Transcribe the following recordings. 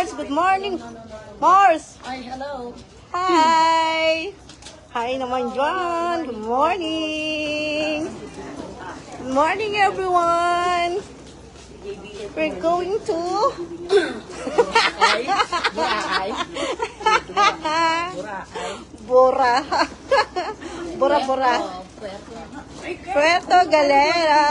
Mars, good morning. Mars. Ay, hello. Hi. Hi naman dyan. Good morning. Good morning, everyone. We're going to... Bora. Bora. Puerto Galera.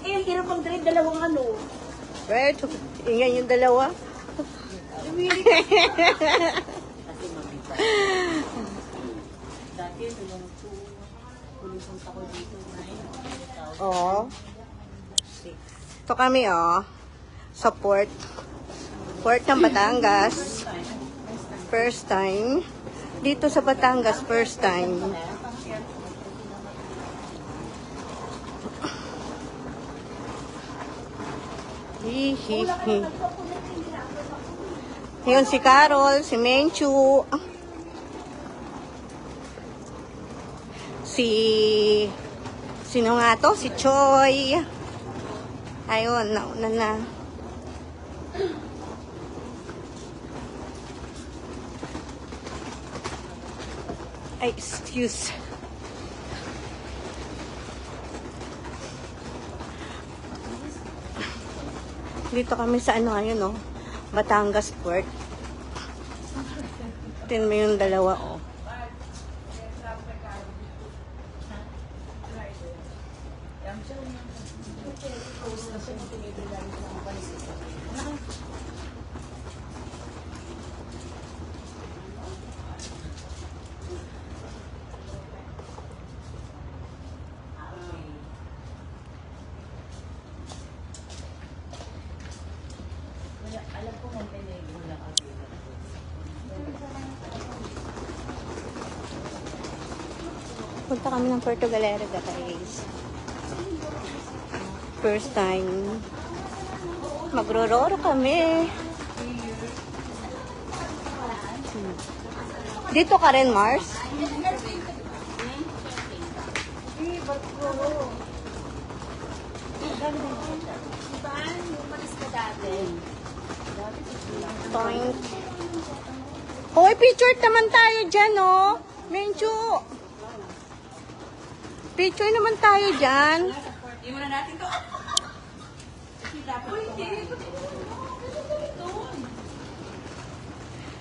Eh, ang hirap ang trade dalawang ano. Puerto. Ingay yung dalawa. Dati, nung pulipunta ko dito, Oo. Ito kami, sa port. Port ng Batangas. First time. Dito sa Batangas, first time. Hihihi. Yun si Carol, si Menchu. Sino nga to? Si Choi. Ayun, nauna na. Ay, excuse. Dito kami sa ano ngayon, Batangas Port. Tingnan mo yung dalawa, alam ko Montenegro lang ako. Punta kami ng Puerto Galera, guys. First time. Magrororo kami. Dito ka rin, Mars? Point. Hoy, picture naman tayo dyan, Menchu. Picture naman tayo dyan. Iwan na natin to.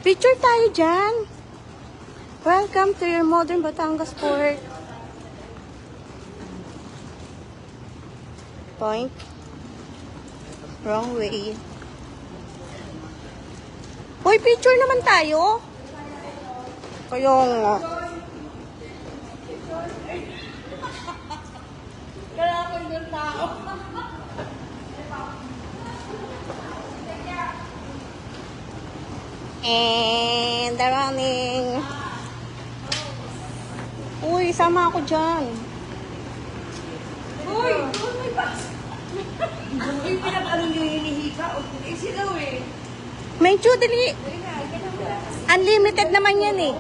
Picture tayo dyan. Welcome to your modern Batangas Port. Point. Wrong way. Hoy, picture naman tayo. Kayong... Kailangan yung tao. And the running. Uy, sama ako dyan. Uy! Doon may box! Uy, pinag-ano nyo hinihika? Eh, sila Menchu, dali. Unlimited naman yan eh.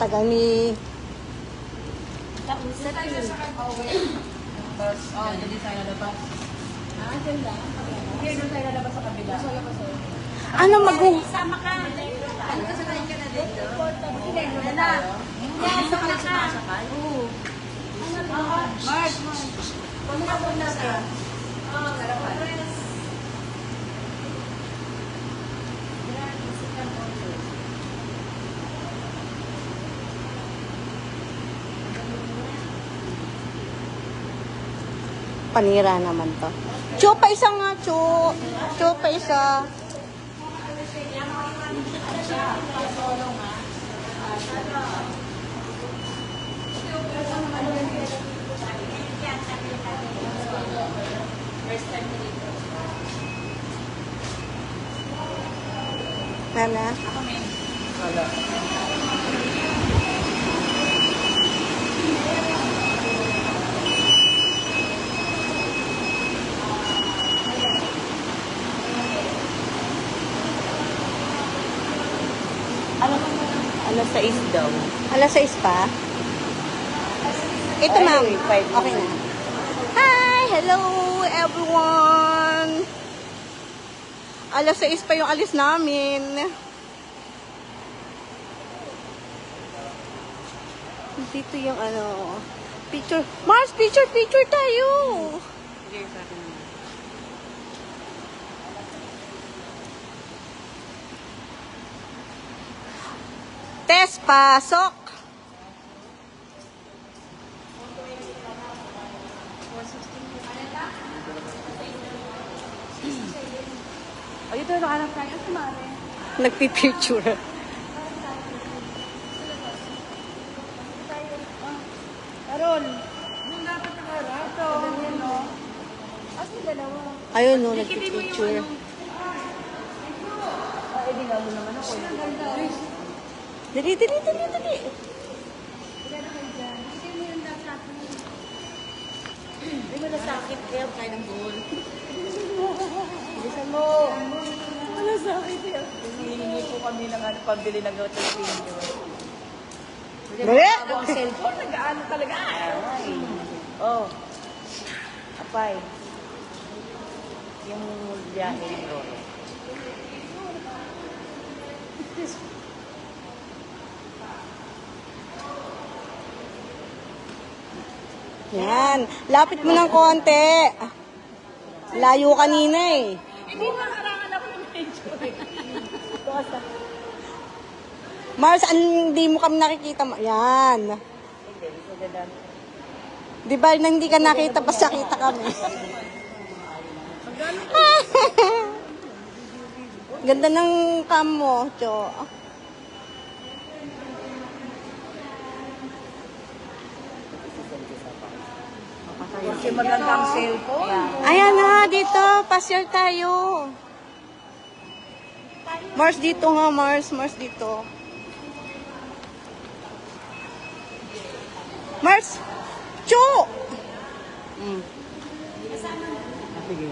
Tagal ni... Sa tayo sa bus. Oh, hindi tayo lalabas. Dyan lang. Hindi, doon tayo lalabas sa kabila. Sa labas Ano Sama ka. Ano ka sa ka na dito? Hindi, doon na. Hindi, sama ka. Oo. March. Pumunta po na sa... Oo, garapan. Panira naman to. Cho, pa isa nga, Cho. Cho, pa isa. Nana? Wala. Alam mo, alas 6 daw. Alas 6 pa? Ito, Ay, ma'am. 5 Okay na. Hi! Hello, everyone! Alas 6 pa yung alis namin. Dito yung ano, picture. Mars, picture tayo! Sige, sa akin naman. Test, pasok! Ay, ito, nakahanap tayo. Sumari. Nagpipicture. Carol, yung dapat nakaharap. Ito, yun, no? Asa yung dalawa? Ayun, no, Dikitin mo yung nagpipicture. ano. Ay, di nga mo naman ako. Ang ganda. Dali. Hindi mo nasakit kaya kayo ng buhol. Bilisan mo. Wala sakit kaya. Hihingi po kami ng ano, pambili ng gato sa inyo. Dali! Ang cellphone, nag-ano talaga. Ay. Oh. Apay. Yung biyahe ng Roro. Yan. Lapit mo ng konti. Layo kanina eh. Hindi mo nakarangan ako ng medyo. Basta. Mars, hindi mo kami nakikita. Yan. Hindi, so ganda. Di ba na hindi ka nakita, basta kita kami. Ganda ng cam mo, Cho. Kasi maganda ang cellphone. Ayan na, dito. Pasyal tayo. Mars, dito nga, Mars. Mars, dito. Mars! Cho! Sige.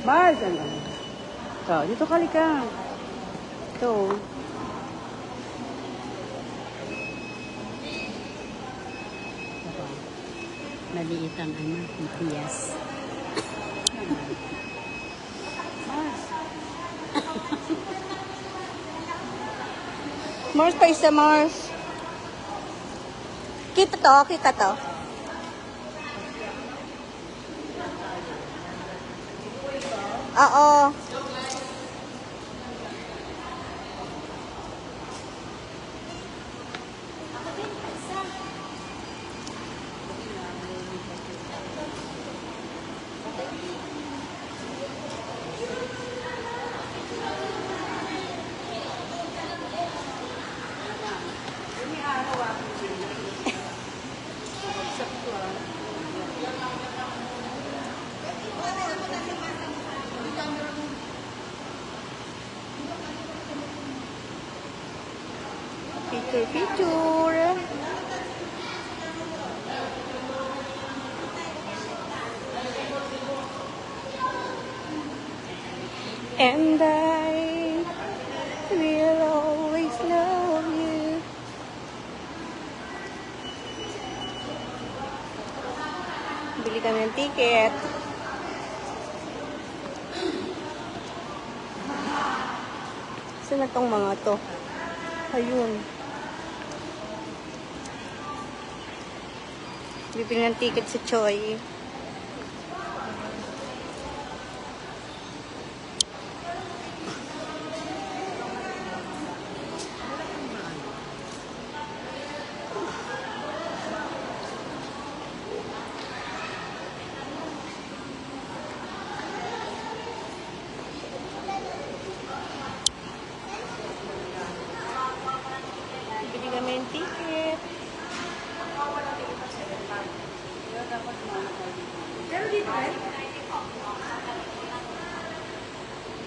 Mars, ano? Ito, dito ka. Ito. Maliit ang ano, Matias. Mars pa isa, Mars. Kita to. Oo. Picture. And I will always love you. Bili kami ng ticket. Saan na tong mga to? Ayun. Bibili ng ticket si Choi. Bibili kami ng ticket. Pero dito rin?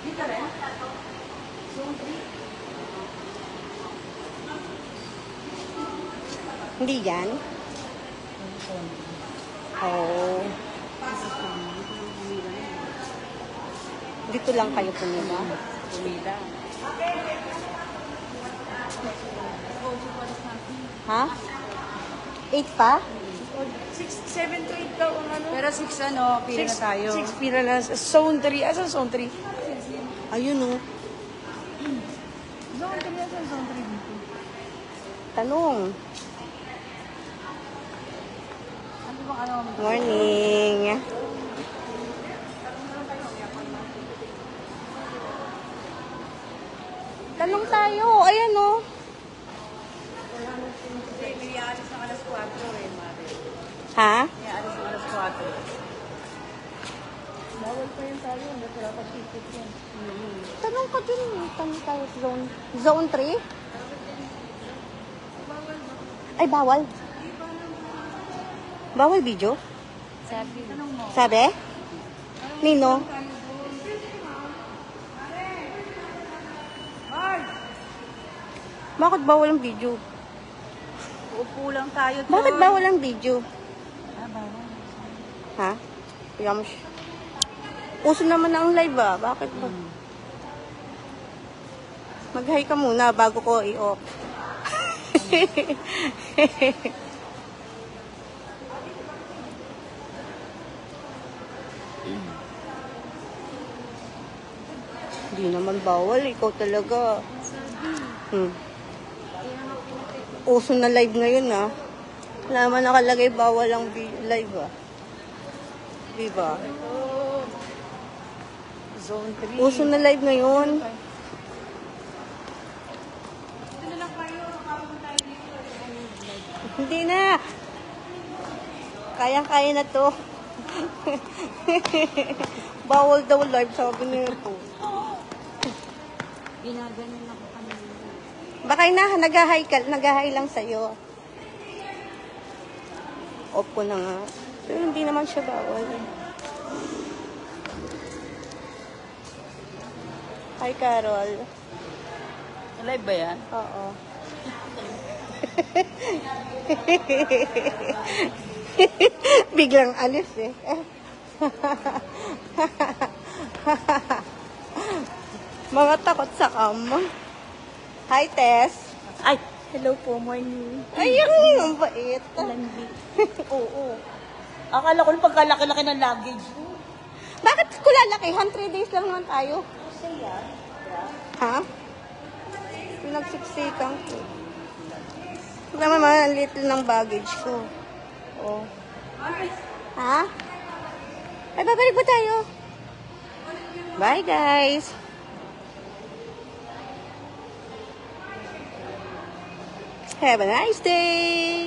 Dito rin? Hindi yan? Oh. Dito lang kayo pumila. Pumila. Ha? 8 pa? 7 to 8 daw ang ano. Pero 6 ano, pila na tayo. 6 pila na. Zone 3. Asan zone 3? Ayun oh. Zone 3. Asan zone 3 dito? Tanong. Ano bang ano? Morning. Tanong tayo. Ayan oh. May aalis ng alas 4 eh, mare. Ha? May aalis ng alas 4. Bawal pa yun tayo. Hindi ko dapat ticket yan. Tanong ka dun. Tanong tayo. Zone 3? Ay, bawal. Bawal video? Sabi. Tanong mo. Sabi? Nino? Bakit bawal ang video? Upo lang tayo doon. Bakit bawal ang video? Bawal. Ha? Yams. Uso naman ang live ah. Bakit ba? Mag-hi ka muna bago ko i-off. Hindi naman bawal. Ikaw talaga. Uso na live ngayon ah. Wala naman nakalagay bawal ang live ah. Diba? Zone 3. Uso na live ngayon. Hindi na. Kayang-kaya na to. Bawal daw live, sabi niyo po. Ginaganon ako kanina. Baka nag-hi lang sa'yo. Off ko na nga. Pero hindi naman siya bawal. Hi, Carol. Live ba yan? Oo. Biglang alis eh. Mga takot sa kama. Hi, Tess. Ay! Hello po, morning. Ayun, ang bait. Landi. Oo. Akala ko nung pagkalaki-laki ng luggage. Bakit ko lalakihan? 3 days lang naman tayo. Ha? Pinagsiksikan ko. Naman ang little ng baggage ko. Oh. Ha? Ay, babalik ba tayo? Bye, guys. Have a nice day.